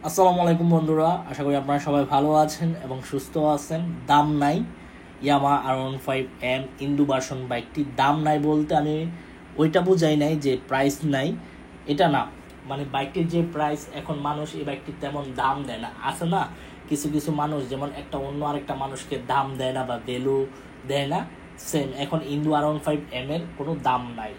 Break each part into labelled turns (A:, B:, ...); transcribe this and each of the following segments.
A: আসসালামু আলাইকুম বন্ধুরা, আশা করি আপনারা সবাই ভালো আছেন এবং সুস্থ আছেন। দাম নাই ইয়ামা R15M ইন্দু ভার্সন বাইকটি দাম নাই বলতে আমি ওইটা বুঝাই নাই যে প্রাইস নাই, এটা না। মানে বাইকটির যে প্রাইস, এখন মানুষ এই বাইকটির তেমন দাম দেয় না, আছে না কিছু কিছু মানুষ যেমন একটা অন্য আরেকটা মানুষকে দাম দেয় না বা ভ্যালু দেয় না, সেম এখন ইন্দু R15M এর কোনো দাম নাই।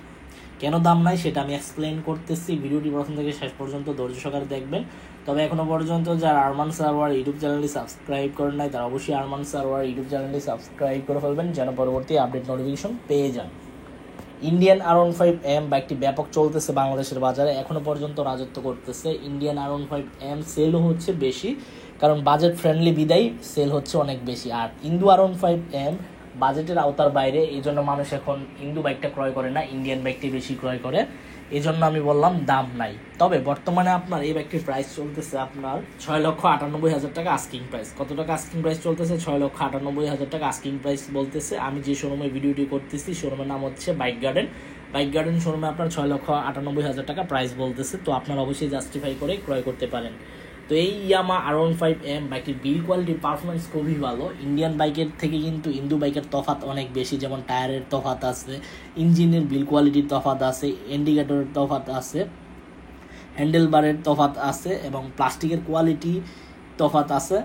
A: কেন দাম নাই সেটা আমি এক্সপ্লেন করতেছি। ভিডিওটি প্রথম থেকে শেষ পর্যন্ত ধৈর্য সহকারে দেখবেন। তবে এখনো পর্যন্ত যারা আরমান সারোয়ার ইউটিউব চ্যানেলটি সাবস্ক্রাইব করেন নাই, তারা অবশ্যই আরমান সারোয়ার ইউটিউব চ্যানেলটি সাবস্ক্রাইব করে ফেলবেন যেন পরবর্তী আপডেট নোটিফিকেশন পেয়ে যান। ইন্ডিয়ান R15M বাইকটি ব্যাপক চলতেছে বাংলাদেশের বাজারে, এখনো পর্যন্ত রাজত্ব করতেছে। ইন্ডিয়ান R15M সেলও হচ্ছে বেশি, কারণ বাজেট ফ্রেন্ডলি বিদায় সেল হচ্ছে অনেক বেশি। আর ইন্দু R15M বাজেটের আওতার বাইরে, এই জন্য মানুষ এখন ইন্দু বাইকটা ক্রয় করে না, ইন্ডিয়ান বাইকটি বেশি ক্রয় করে। এই জন্য আমি বললাম দাম নাই। তবে বর্তমানে আপনার এই বাইকটির প্রাইস চলতেছে আপনার 6,98,000 টাকা আস্কিং প্রাইস। কত টাকা আস্কিং প্রাইস চলতেছে? 6,98,000 টাকা আস্কিং প্রাইস বলতেছে। আমি যে শোরুমে ভিডিওটি করতেছি, শোরুমের নাম হচ্ছে বাইক গার্ডেন। বাইক গার্ডেন শোরুমে আপনার 6,98,000 টাকা প্রাইস বলতেছে। তো আপনারা অবশ্যই জাস্টিফাই করে ক্রয় করতে পারেন। তো এই ইয়ামা R15M বাইকটির বিল্ড কোয়ালিটি পারফরমেন্স খুবই ভালো। ইন্ডিয়ান বাইকের থেকে কিন্তু ইন্দু বাইকের তফাৎ অনেক বেশি, যেমন টায়ারের তফাৎ আছে, ইঞ্জিনের বিল্ড কোয়ালিটির তফাৎ আছে, ইন্ডিকেটরের তফাৎ আছে, হ্যান্ডেলবারের তফাৎ আছে এবং প্লাস্টিকের কোয়ালিটি তফাৎ আছে।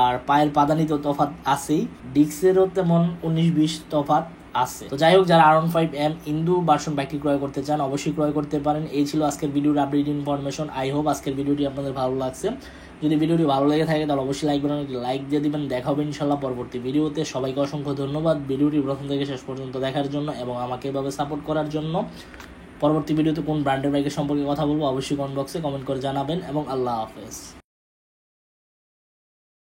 A: আর পায়ের পাদানিতে তফাৎ আছেই, ডিস্কেরও তেমন 19-20 তফাৎ আছে। তো যাই হোক, যারা R15M ইন্দু ভার্সন বাইকটি ক্রয় করতে চান অবশ্যই ক্রয় করতে পারেন। এই ছিল আজকের ভিডিওর আপডেট ইনফরমেশন। আই হোপ আজকের ভিডিওটি আপনাদের ভালো লাগছে। যদি ভিডিওটি ভালো লেগে থাকে তাহলে অবশ্যই লাইক দিয়ে দিবেন। দেখা হবে ইনশাল্লাহ পরবর্তী ভিডিওতে। সবাইকে অসংখ্য ধন্যবাদ ভিডিওটি প্রথম থেকে শেষ পর্যন্ত দেখার জন্য এবং আমাকে এভাবে সাপোর্ট করার জন্য। পরবর্তী ভিডিওতে কোন ব্র্যান্ডের বাইকের সম্পর্কে কথা বলবো অবশ্যই কমেন্ট বক্সে কমেন্ট করে জানাবেন এবং আল্লাহ হাফেজ।